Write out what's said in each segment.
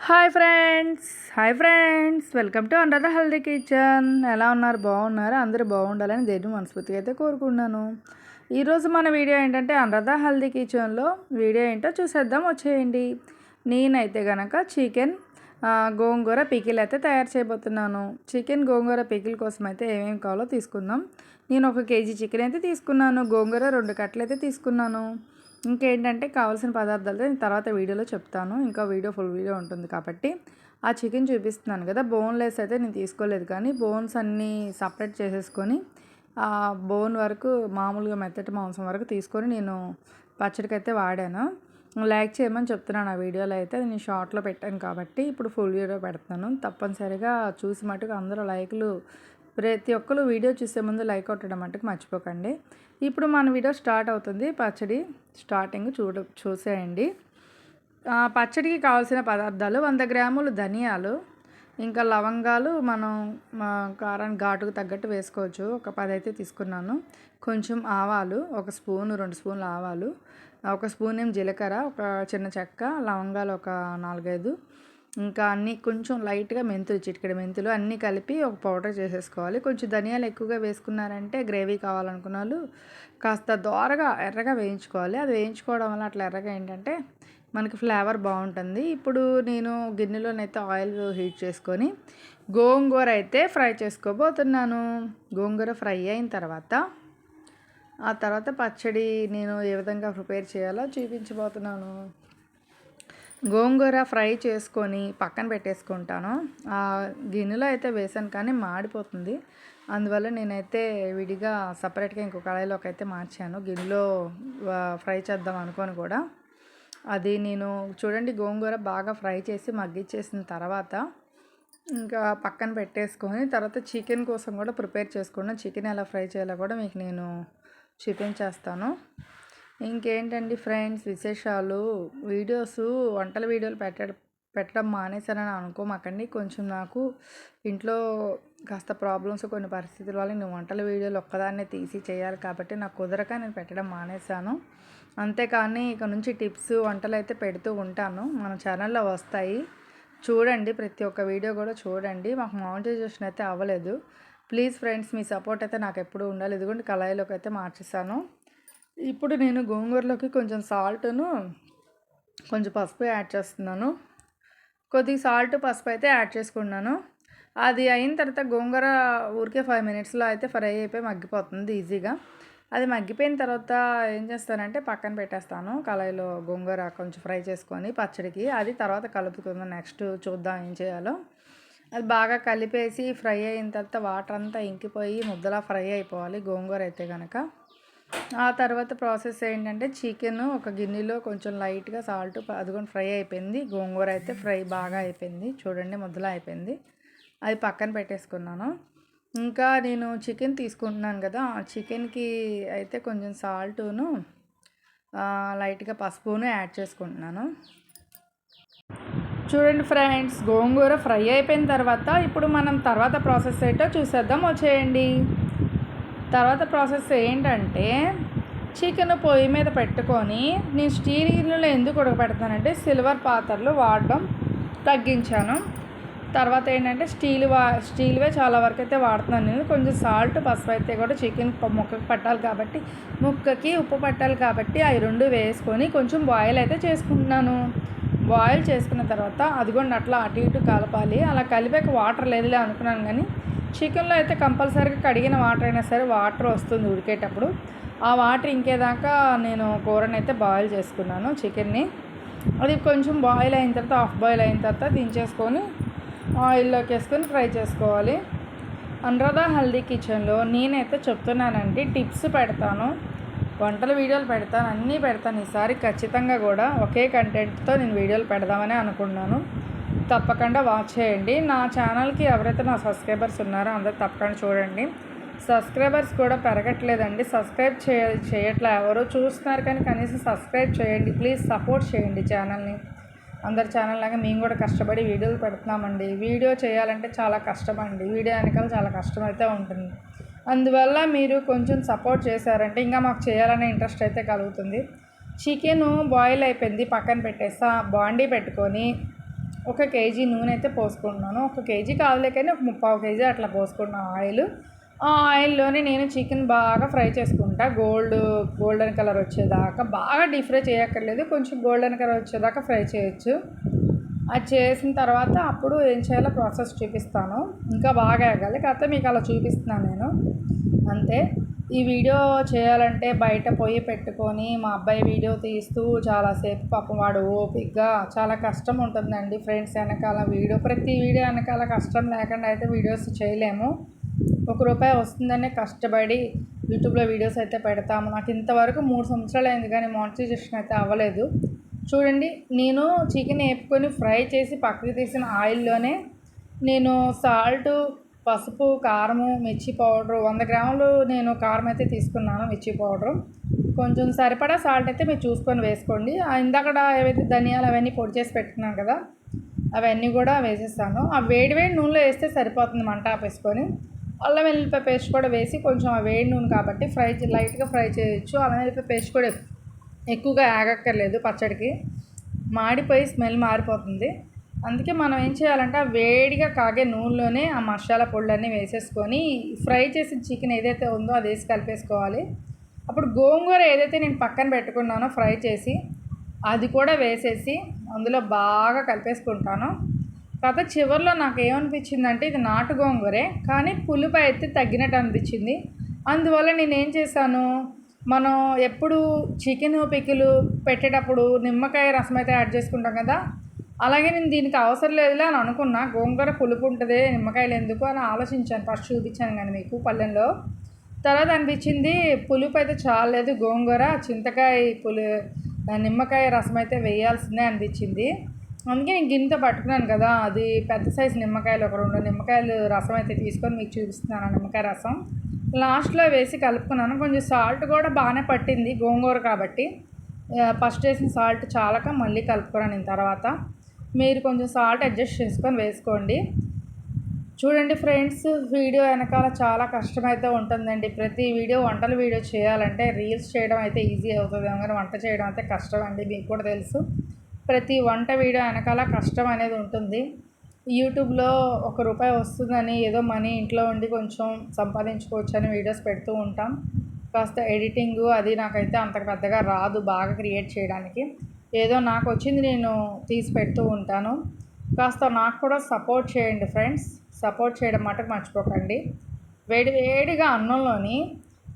Hi friends welcome to Anuradha healthy kitchen. ఎలా ఉన్నారు? బాగున్నారా? అందరూ బాగుండాలని దేవుని మనస్ఫూర్తిగా అయితే కోరుకుంటున్నాను. ఈరోజు మన వీడియో ఏంటంటే అనురాధ హెల్దీ కిచెన్లో వీడియో ఏంటో చూసేద్దాం, వచ్చేయండి. నేనైతే కనుక చికెన్ గోంగూర పికిల్ అయితే తయారు చేయబోతున్నాను. చికెన్ గోంగూర పికిల్ కోసం అయితే ఏమేమి కావాలో తీసుకుందాం. నేను 1 కేజీ చికెన్ అయితే తీసుకున్నాను, గోంగూర 2 కట్టలు అయితే తీసుకున్నాను. ఇంకేంటంటే కావాల్సిన పదార్థాలు నేను తర్వాత వీడియోలో చెప్తాను. ఇంకా ఫుల్ వీడియో ఉంటుంది కాబట్టి ఆ చికెన్ చూపిస్తున్నాను కదా. బోన్లెస్ అయితే నేను తీసుకోలేదు, కానీ బోన్స్ అన్నీ సపరేట్ చేసేసుకొని బోన్ వరకు మామూలుగా మెత్తటి మాంసం వరకు తీసుకొని నేను పచ్చడికి అయితే వాడాను. లైక్ చేయమని చెప్తున్నాను. ఆ వీడియోలో అయితే నేను షార్ట్లో పెట్టాను కాబట్టి ఇప్పుడు ఫుల్ వీడియో పెడతాను. తప్పనిసరిగా చూసి మటుకు అందరూ లైక్లు, ప్రతి ఒక్కరు వీడియో చూసే ముందు లైక్ కొట్టడం మటుకు మర్చిపోకండి. ఇప్పుడు మన వీడియో స్టార్ట్ అవుతుంది. పచ్చడి స్టార్టింగ్ చూసేయండి. పచ్చడికి కావాల్సిన పదార్థాలు 100 గ్రాములు ధనియాలు, ఇంకా లవంగాలు మనం కారానికి ఘాటుకు తగ్గట్టు వేసుకోవచ్చు. ఒక 10 అయితే తీసుకున్నాను. కొంచెం ఆవాలు, 1 స్పూను 2 స్పూన్లు ఆవాలు, 1 స్పూన్ జీలకర్ర, ఒక చిన్న చెక్క, లవంగాలు ఒక 4-5, ఇంకా అన్నీ కొంచెం లైట్గా మెంతులు, చిటికెడు మెంతులు అన్నీ కలిపి ఒక పౌడర్ చేసేసుకోవాలి. కొంచెం ధనియాలు ఎక్కువగా వేసుకున్నారంటే గ్రేవీ కావాలనుకున్న వాళ్ళు కాస్త దోరగా ఎర్రగా వేయించుకోవాలి. అది వేయించుకోవడం వల్ల అట్లా ఎర్రగా ఏంటంటే మనకి ఫ్లేవర్ బాగుంటుంది. ఇప్పుడు నేను గిన్నెలోనైతే ఆయిల్ హీట్ చేసుకొని గోంగూర అయితే ఫ్రై చేసుకోబోతున్నాను. గోంగూర ఫ్రై అయిన తర్వాత ఆ తర్వాత పచ్చడి నేను ఏ విధంగా ప్రిపేర్ చేయాలో చూపించబోతున్నాను. గోంగూర ఫ్రై చేసుకొని పక్కన పెట్టేసుకుంటాను. గిన్నెలో అయితే వేసాను కానీ మాడిపోతుంది. అందువల్ల నేనైతే విడిగా సపరేట్గా ఇంకో కడాయిలోకి అయితే మార్చాను. గిన్నెలో ఫ్రై చేద్దాం అనుకోని కూడా అది నేను చూడండి, గోంగూర బాగా ఫ్రై చేసి మగ్గిచ్చేసిన తర్వాత ఇంకా పక్కన పెట్టేసుకొని తర్వాత చికెన్ కోసం కూడా ప్రిపేర్ చేసుకున్నాను. చికెన్ ఎలా ఫ్రై చేయాలో కూడా మీకు నేను చూపించేస్తాను. ఇంకేంటండి ఫ్రెండ్స్ విశేషాలు, వంటల వీడియోలు పెట్టడం మానేశానని అనుకోమాకండి. కొంచెం నాకు ఇంట్లో కాస్త ప్రాబ్లమ్స్, కొన్ని పరిస్థితుల వల్ల నేను వంటల వీడియోలు ఒక్కదాన్నే తీసి చేయాలి కాబట్టి నాకు కుదరక నేను పెట్టడం మానేశాను. అంతేకాని ఇక నుంచి టిప్స్, వంటలు అయితే పెడుతూ ఉంటాను. మన ఛానల్లో వస్తాయి, చూడండి. ప్రతి ఒక్క వీడియో కూడా చూడండి. మాకు మానిటైజేషన్ అయితే అవ్వలేదు. ప్లీజ్ ఫ్రెండ్స్, మీ సపోర్ట్ అయితే నాకు ఎప్పుడూ ఉండాలి. ఇదిగోండి కళాయిలోకి అయితే మార్చేసాను. ఇప్పుడు నేను గోంగూరలోకి కొంచెం సాల్ట్ను, కొంచెం పసుపు యాడ్ చేస్తున్నాను. కొద్దిగా సాల్ట్, పసుపు అయితే యాడ్ చేసుకున్నాను. అది అయిన తర్వాత గోంగూర ఊరికే 5 మినిట్స్లో అయితే ఫ్రై అయిపోయి మగ్గిపోతుంది ఈజీగా. అది మగ్గిపోయిన తర్వాత ఏం చేస్తానంటే పక్కన పెట్టేస్తాను. కళాయిలో గోంగూర కొంచెం ఫ్రై చేసుకొని పచ్చడికి, అది తర్వాత కలుపుకుందాం. నెక్స్ట్ చూద్దాం ఏం చేయాలో. అది బాగా కలిపేసి ఫ్రై అయిన తర్వాత వాటర్ అంతా ఇంకిపోయి ముద్దలా ఫ్రై అయిపోవాలి గోంగూర అయితే కనుక. ఆ తర్వాత ప్రాసెస్ ఏంటంటే చికెన్ ఒక గిన్నెలో కొంచెం లైట్గా సాల్ట్, అదిగోండి ఫ్రై అయిపోయింది. గోంగూర అయితే ఫ్రై బాగా అయిపోయింది, చూడండి ముద్దలా అయిపోయింది. అది పక్కన పెట్టేసుకున్నాను. ఇంకా నేను చికెన్ తీసుకుంటున్నాను కదా, ఆ చికెన్కి అయితే కొంచెం సాల్టును లైట్గా పసుపును యాడ్ చేసుకుంటున్నాను. చూడండి ఫ్రెండ్స్, గోంగూర ఫ్రై అయిపోయిన తర్వాత ఇప్పుడు మనం తర్వాత ప్రాసెస్ ఏంటో చూసేద్దాం, వచ్చేయండి. తర్వాత ప్రాసెస్ ఏంటంటే చికెన్ పొయ్యి మీద పెట్టుకొని, నేను స్టీల్ గిన్నెలో ఎందుకు ఉడకబెడతానంటే సిల్వర్ పాత్రలు వాడడం తగ్గించాను. తర్వాత ఏంటంటే స్టీల్వే చాలా వరకు అయితే వాడుతున్నాను నేను. కొంచెం సాల్ట్, పసుపు అయితే కూడా చికెన్ ముక్కకి పట్టాలి కాబట్టి, ముక్కకి ఉప్పు పట్టాలి కాబట్టి అవి 2 వేసుకొని కొంచెం బాయిల్ అయితే చేసుకుంటున్నాను. బాయిల్ చేసుకున్న తర్వాత అదిగోండి అట్లా అటు ఇటు కలపాలి. అలా కలిపాక వాటర్ లేదులే అనుకున్నాను, కానీ చికెన్లో అయితే కంపల్సరీగా కడిగిన వాటర్ అయినా సరే వాటర్ వస్తుంది ఉడికేటప్పుడు. ఆ వాటర్ ఇంకేదాకా నేను కూరని అయితే బాయిల్ చేసుకున్నాను చికెన్ని. అది కొంచెం బాయిల్ అయిన తర్వాత, హాఫ్ బాయిల్ అయిన తర్వాత దించేసుకొని ఆయిల్లోకి వేసుకొని ఫ్రై చేసుకోవాలి. అనురాధ హెల్దీ కిచెన్లో నేనైతే చెప్తున్నానండి, టిప్స్ పెడతాను, వంటల వీడియోలు పెడతాను, అన్నీ పెడతాను. ఈసారి ఖచ్చితంగా కూడా ఒకే కంటెంట్తో నేను వీడియోలు పెడదామని అనుకున్నాను. తప్పకుండా వాచ్ చేయండి. నా ఛానల్కి ఎవరైతే నా సబ్స్క్రైబర్స్ ఉన్నారో అందరూ తప్పకుండా చూడండి. సబ్స్క్రైబర్స్ కూడా పెరగట్లేదండి, సబ్స్క్రైబ్ చేయట్లే. ఎవరో చూస్తున్నారు కానీ కనీసం సబ్స్క్రైబ్ చేయండి ప్లీజ్, సపోర్ట్ చేయండి ఛానల్ని. అందరి ఛానల్ లాగా మేము కూడా కష్టపడి వీడియోలు పెడుతున్నామండి. వీడియో చేయాలంటే చాలా కష్టం అండి, వీడియో వెనకాల చాలా కష్టం అయితే ఉంటుంది. అందువల్ల మీరు కొంచెం సపోర్ట్ చేశారంటే ఇంకా మాకు చేయాలనే ఇంట్రెస్ట్ అయితే కలుగుతుంది. చికెను బాయిల్ అయిపోయింది, పక్కన పెట్టేస్తా. బాండీ పెట్టుకొని ఒక కేజీ నూనె అయితే పోసుకుంటున్నాను. ఒక కేజీ కాదులే కానీ ఒక 3/4 కేజీ అట్లా పోసుకుంటున్నాను ఆయిల్. ఆ ఆయిల్లోనే నేను చికెన్ బాగా ఫ్రై చేసుకుంటా. గోల్డెన్ కలర్ వచ్చేదాకా బాగా డీప్ ఫ్రై చేయక్కర్లేదు, కొంచెం గోల్డెన్ కలర్ వచ్చేదాకా ఫ్రై చేయొచ్చు. అది చేసిన తర్వాత అప్పుడు ఏం చేయాలో ప్రాసెస్ చూపిస్తాను. ఇంకా బాగా ఎగాలి, కాకపోతే మీకు అలా చూపిస్తున్నాను నేను అంతే. ఈ వీడియో చేయాలంటే బయట పొయ్యి పెట్టుకొని మా అబ్బాయి వీడియో తీస్తూ చాలాసేపు పాపం వాడు ఓపికగా, చాలా కష్టం ఉంటుందండి ఫ్రెండ్స్ వెనకాల ప్రతి వీడియో వెనకాల కష్టం లేకుండా అయితే వీడియోస్ చేయలేము. ₹1 వస్తుందనే కష్టపడి యూట్యూబ్లో వీడియోస్ అయితే పెడతాము. నాకు ఇంతవరకు 3 సంవత్సరాలు అయింది కానీ మానిటైజేషన్ అయితే అవ్వలేదు. చూడండి, నేను చికెన్ వేపుకొని ఫ్రై చేసి పక్కకి తీసిన ఆయిల్లోనే నేను సాల్టు, పసుపు, కారము, మిర్చి పౌడరు 100 గ్రాములు నేను కారం అయితే తీసుకున్నాను. మిర్చి పౌడరు కొంచెం సరిపడా సాల్ట్ అయితే మీరు చూసుకొని వేసుకోండి. ఇందాకడ ఏవైతే ధనియాలు అవన్నీ పొడి చేసి పెట్టుకున్నాను కదా, అవన్నీ కూడా వేసేస్తాను. ఆ వేడి నూనెలో వేస్తే సరిపోతుంది, మంట ఆపేసుకొని. అల్లం వెల్లుల్లిపాయ పేస్ట్ కూడా వేసి కొంచెం ఆ వేడి నూనె కాబట్టి లైట్గా ఫ్రై చేయొచ్చు. అల్లం వెల్లుల్లిపాయ పేస్ట్ కూడా ఎక్కువగా ఆగక్కర్లేదు, పచ్చడికి మాడిపోయి స్మెల్ మారిపోతుంది. అందుకే మనం ఏం చేయాలంటే ఆ వేడిగా కాగే నూనెలోనే ఆ మసాలా పొడులన్నీ వేసేసుకొని ఫ్రై చేసిన చికెన్ ఏదైతే ఉందో అది వేసి కలిపేసుకోవాలి. అప్పుడు గోంగూర ఏదైతే నేను పక్కన పెట్టుకున్నానో ఫ్రై చేసి అది కూడా వేసేసి అందులో బాగా కలిపేసుకుంటాను. కాకపోతే చివరిలో నాకు ఏమనిపించిందంటే ఇది నాటు గోంగూరే, కానీ పులుపు అయితే తగ్గినట్టు అనిపించింది. అందువల్ల నేనేం చేశాను, మనం ఎప్పుడు చికెన్ పికిలు పెట్టేటప్పుడు నిమ్మకాయ రసం అయితే యాడ్ చేసుకుంటాం కదా, అలాగే నేను దీనికి అవసరం లేదులే అని అనుకున్నా. గోంగూర పులుపు ఉంటుంది, నిమ్మకాయలు ఎందుకు అని ఆలోచించాను. ఫస్ట్ చూపించాను కానీ మీకు పల్లెంలో. తర్వాత అనిపించింది పులుపు అయితే చాలేదు, గోంగూర చింతకాయ నిమ్మకాయ రసం అయితే వేయాల్సిందే అనిపించింది. అందుకే నేను గిన్నెతో పట్టుకున్నాను కదా, అది పెద్ద సైజు నిమ్మకాయలు ఒక 2 నిమ్మకాయలు రసం అయితే తీసుకొని మీకు చూపిస్తున్నాను. నిమ్మకాయ రసం లాస్ట్లో వేసి కలుపుకున్నాను. కొంచెం సాల్ట్ కూడా బాగానే పట్టింది గోంగూర కాబట్టి. ఫస్ట్ వేసిన సాల్ట్ చాలక మళ్ళీ కలుపుకున్నాను. నేను తర్వాత మీరు కొంచెం సాల్ట్ అడ్జస్ట్ చేసుకొని వేసుకోండి. చూడండి ఫ్రెండ్స్, వీడియో వెనకాల చాలా కష్టమైతే ఉంటుందండి. ప్రతి వంటల వీడియో చేయాలంటే రీల్స్ చేయడం అయితే ఈజీ అవుతుంది కానీ వంట చేయడం అయితే కష్టం అండి, మీకు కూడా తెలుసు. ప్రతి వంట వీడియో వెనకాల కష్టం అనేది ఉంటుంది. యూట్యూబ్లో ₹1 వస్తుందని ఏదో మనీ ఇంట్లో ఉండి కొంచెం సంపాదించుకోవచ్చు అని వీడియోస్ పెడుతూ ఉంటాం. కాస్త ఎడిటింగు అది నాకైతే అంత పెద్దగా రాదు బాగా క్రియేట్ చేయడానికి. ఏదో నాకు వచ్చింది నేను తీసి పెడుతూ ఉంటాను. కాస్త నాకు కూడా సపోర్ట్ చేయండి ఫ్రెండ్స్, సపోర్ట్ చేయడం మటుకు మర్చిపోకండి. వేడిగా అన్నంలోని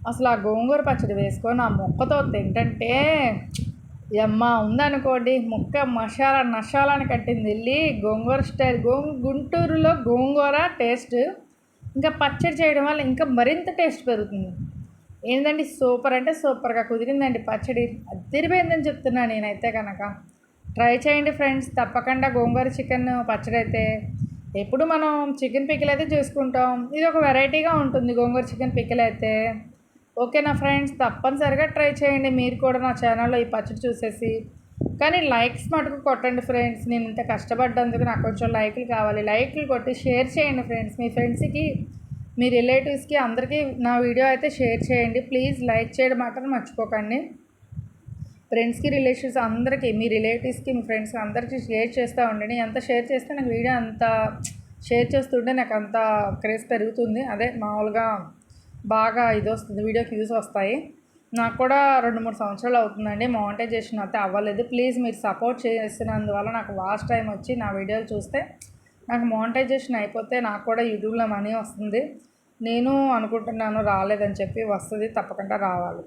అసలు ఆ గోంగూర పచ్చడి వేసుకొని ఆ ముక్కతో తింటుంటే యమ్మ ఉందనుకోండి. ముక్క నషాలని కట్టింది వెళ్ళి గోంగూర స్టైల్. గుంటూరులో గోంగూర టేస్ట్ ఇంకా పచ్చడి చేయడం వల్ల ఇంకా మరింత టేస్ట్ పెరుగుతుంది. ఏంటండి, సూపర్ అంటే సూపర్గా కుదిరిందండి పచ్చడి, అదిరిపోయిందని చెప్తున్నాను నేనైతే కనుక. ట్రై చేయండి ఫ్రెండ్స్ తప్పకుండా. గోంగూర చికెన్ పచ్చడి అయితే ఎప్పుడు మనం చికెన్ పికిల్ అయితే చేసుకుంటాం, ఇది ఒక వెరైటీగా ఉంటుంది గోంగూర చికెన్ పికిల్ అయితే. ఓకేనా ఫ్రెండ్స్, తప్పనిసరిగా ట్రై చేయండి మీరు కూడా నా ఛానల్లో ఈ పచ్చడి చూసేసి. కానీ లైక్స్ మటుకు కొట్టండి ఫ్రెండ్స్, నేను ఇంత కష్టపడ్డందుకు నాకు కొంచెం లైకులు కావాలి. లైకులు కొట్టి షేర్ చేయండి ఫ్రెండ్స్, మీ ఫ్రెండ్స్కి, మీ రిలేటివ్స్కి అందరికీ నా వీడియో అయితే షేర్ చేయండి ప్లీజ్. లైక్ చేయడం మాత్రం మర్చిపోకండి. ఫ్రెండ్స్కి, రిలేటివ్స్ అందరికీ, మీ రిలేటివ్స్కి, మీ ఫ్రెండ్స్కి అందరికీ షేర్ చేస్తూ ఉండండి. ఎంత షేర్ చేస్తే నాకు వీడియో అంత షేర్ చేస్తుంటే నాకు అంత క్రేజ్ పెరుగుతుంది. అదే మామూలుగా బాగా ఇది వస్తుంది, వీడియోకి వ్యూస్ వస్తాయి. నాకు కూడా 2-3 సంవత్సరాలు అవుతుందండి, మానిటైజేషన్ అయితే అవ్వలేదు. ప్లీజ్ మీరు సపోర్ట్ చేస్తున్నందువల్ల నాకు వాచ్ టైం వచ్చి నా వీడియోలు చూస్తే నాకు మానిటైజేషన్ అయిపోతే నాకు కూడా యూట్యూబ్లో మనీ వస్తుంది. నేను అనుకుంటున్నాను, రాలేదని చెప్పి, వస్తుంది, తప్పకుండా రావాలి.